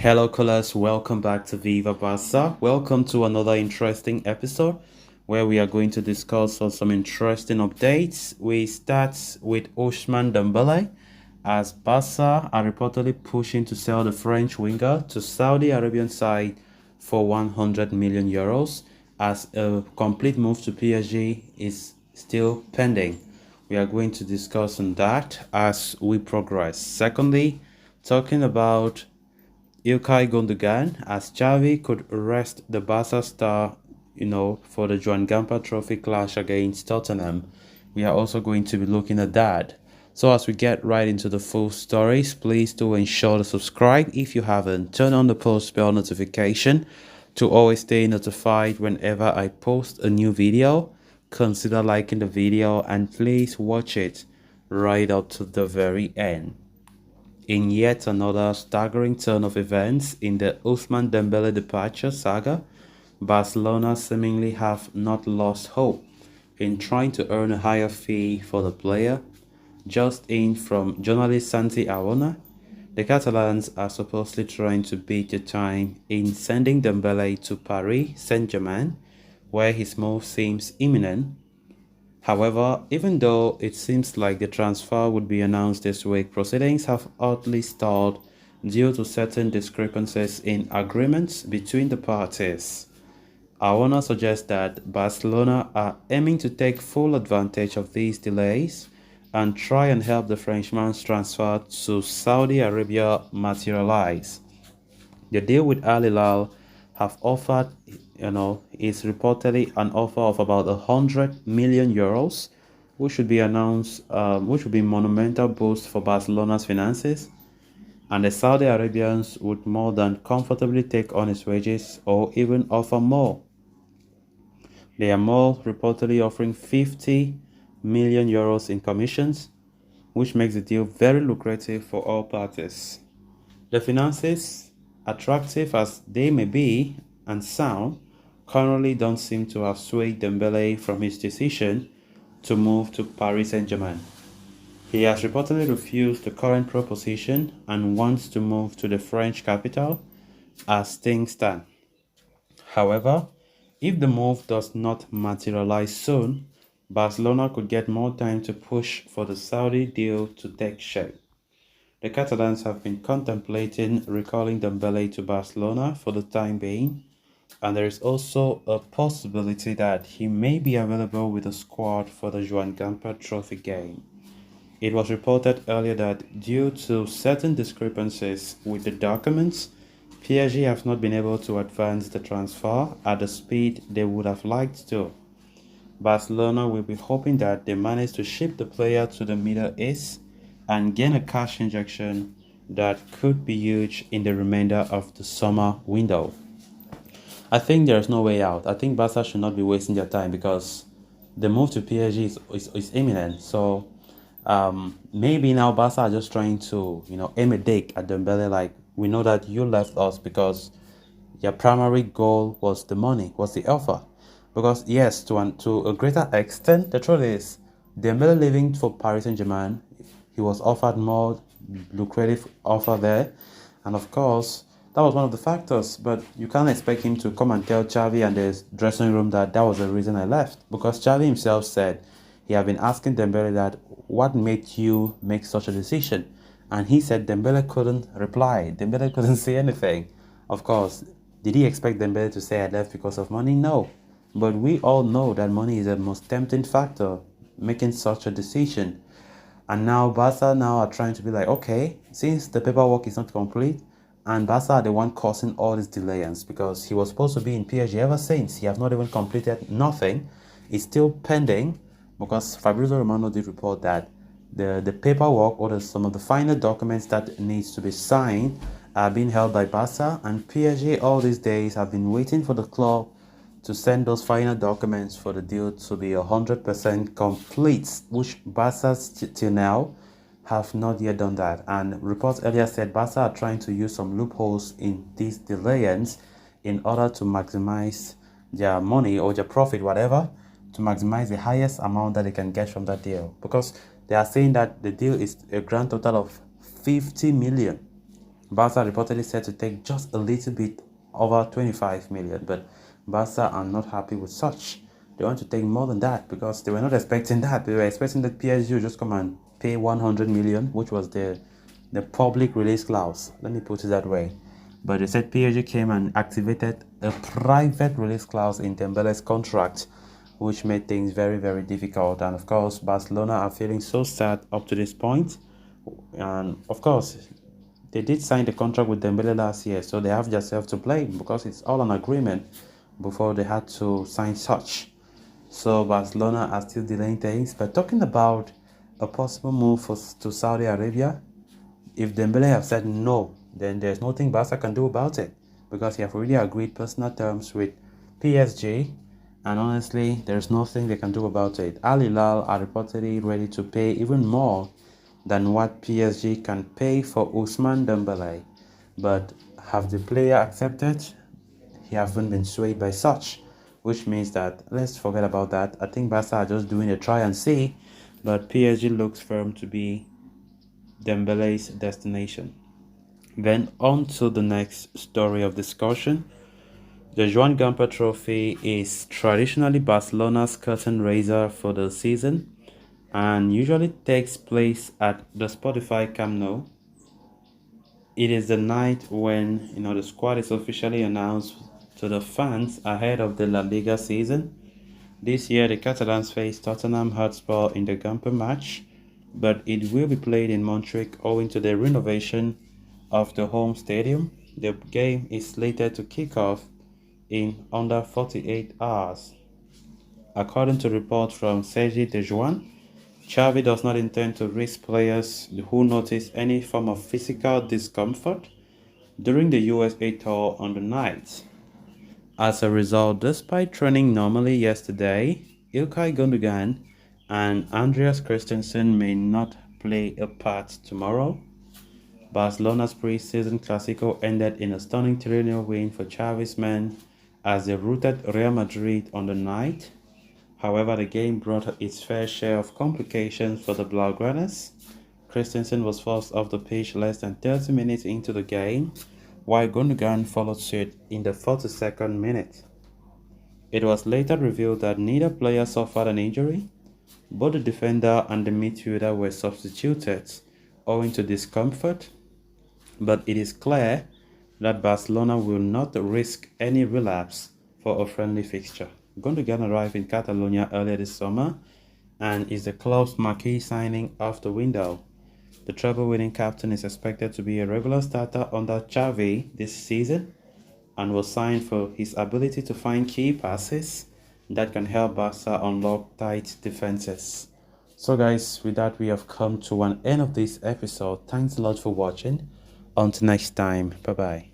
Hello, callers. Welcome back to Viva Barca. Welcome to another interesting episode where we are going to discuss on some interesting updates. We start with Ousmane Dembele as Barca are reportedly pushing to sell the French winger to Saudi Arabian side for 100 million euros as a complete move to PSG is still pending. We are going to discuss on that as we progress. Secondly, talking about Ilkay Gundogan as Xavi could rest the Barca star, for the Joan Gamper Trophy clash against Tottenham. We are also going to be looking at that. So as we get right into the full stories, please do ensure to subscribe if you haven't. Turn on the post bell notification to always stay notified whenever I post a new video. Consider liking the video and please watch it right up to the very end. In yet another staggering turn of events in the Ousmane Dembele departure saga, Barcelona seemingly have not lost hope in trying to earn a higher fee for the player. Just in from journalist Santi Arona, the Catalans are supposedly trying to beat the time in sending Dembele to Paris Saint-Germain, where his move seems imminent. However, even though it seems like the transfer would be announced this week, proceedings have oddly stalled due to certain discrepancies in agreements between the parties. I want to suggest that Barcelona are aiming to take full advantage of these delays and try and help the Frenchman's transfer to Saudi Arabia materialize. The deal with Al Hilal have offered, is reportedly an offer of about 100 million euros, which should be announced, which would be monumental boost for Barcelona's finances, and the Saudi Arabians would more than comfortably take on his wages or even offer more. They are more reportedly offering 50 million euros in commissions, which makes the deal very lucrative for all parties. The finances, attractive as they may be and sound, currently don't seem to have swayed Dembele from his decision to move to Paris Saint-Germain. He has reportedly refused the current proposition and wants to move to the French capital as things stand. However, if the move does not materialize soon, Barcelona could get more time to push for the Saudi deal to take shape. The Catalans have been contemplating recalling Dembele to Barcelona for the time being, and there is also a possibility that he may be available with the squad for the Joan Gamper Trophy game. It was reported earlier that due to certain discrepancies with the documents, PSG have not been able to advance the transfer at the speed they would have liked to. Barcelona will be hoping that they manage to ship the player to the Middle East and gain a cash injection that could be huge in the remainder of the summer window. I think there's no way out. I think Barca should not be wasting their time because the move to PSG is imminent. So maybe now Barca are just trying to aim a dig at Dembele. Like, we know that you left us because your primary goal was the money, was the offer. Because yes, to a greater extent, the truth is, Dembele leaving for Paris Saint-Germain, he was offered more lucrative offer there, and of course, that was one of the factors. But you can't expect him to come and tell Xavi and the dressing room that that was the reason I left, because Xavi himself said he had been asking Dembele that what made you make such a decision, and he said Dembele couldn't reply. Dembele couldn't say anything. Of course, did he expect Dembele to say I left because of money? No. But we all know that money is the most tempting factor making such a decision. And now Barca now are trying to be like, okay, since the paperwork is not complete, and Barca are the one causing all these delays because he was supposed to be in PSG ever since. He has not even completed nothing. It's still pending because Fabrizio Romano did report that the paperwork or some of the final documents that needs to be signed are being held by Barca, and PSG all these days have been waiting for the club to send those final documents for the deal to be 100% complete, which Barca till now have not yet done that. And reports earlier said Barca are trying to use some loopholes in these delays in order to maximize their money or their profit, whatever, to maximize the highest amount that they can get from that deal. Because they are saying that the deal is a grand total of 50 million. Barca reportedly said to take just a little bit over 25 million, but Barca are not happy with such. They want to take more than that because they were not expecting that. They were expecting that PSG would just come and pay 100 million, which was the public release clause. Let me put it that way. But they said PSG came and activated a private release clause in Dembele's contract, which made things very, very difficult. And of course, Barcelona are feeling so sad up to this point. And of course, they did sign the contract with Dembele last year, so they have themselves to blame because it's all an agreement before they had to sign such. So Barcelona are still delaying things. But talking about a possible move to Saudi Arabia, if Dembele have said no, then there's nothing Barca can do about it because he have already agreed personal terms with PSG, and honestly, there's nothing they can do about it. Al Hilal are reportedly ready to pay even more than what PSG can pay for Ousmane Dembele, but have the player accepted? He haven't been swayed by such, which means that let's forget about that. I think Barca are just doing a try and see, but PSG looks firm to be Dembele's destination. Then on to the next story of discussion. The Joan Gamper Trophy is traditionally Barcelona's curtain raiser for the season and usually takes place at the Spotify Camp Nou. It is the night when the squad is officially announced to the fans ahead of the La Liga season. This year, the Catalans face Tottenham Hotspur in the Gamper match, but it will be played in Montjuic owing to the renovation of the home stadium. The game is slated to kick off in under 48 hours. According to reports from Sergi Dejuan, Xavi does not intend to risk players who notice any form of physical discomfort during the USA tour on the night. As a result, despite training normally yesterday, Ilkay Gundogan and Andreas Christensen may not play a part tomorrow. Barcelona's pre-season Clásico ended in a stunning 3-0 win for Xavi's men as they routed Real Madrid on the night. However, the game brought its fair share of complications for the Blaugranas. Christensen was forced off the pitch less than 30 minutes into the game, while Gundogan followed suit in the 42nd minute. It was later revealed that neither player suffered an injury. Both the defender and the midfielder were substituted owing to discomfort, but it is clear that Barcelona will not risk any relapse for a friendly fixture. Gundogan arrived in Catalonia earlier this summer and is the club's marquee signing of the window. The treble-winning captain is expected to be a regular starter under Xavi this season and was signed for his ability to find key passes that can help Barca unlock tight defenses. So guys, with that we have come to an end of this episode. Thanks a lot for watching. Until next time, bye bye.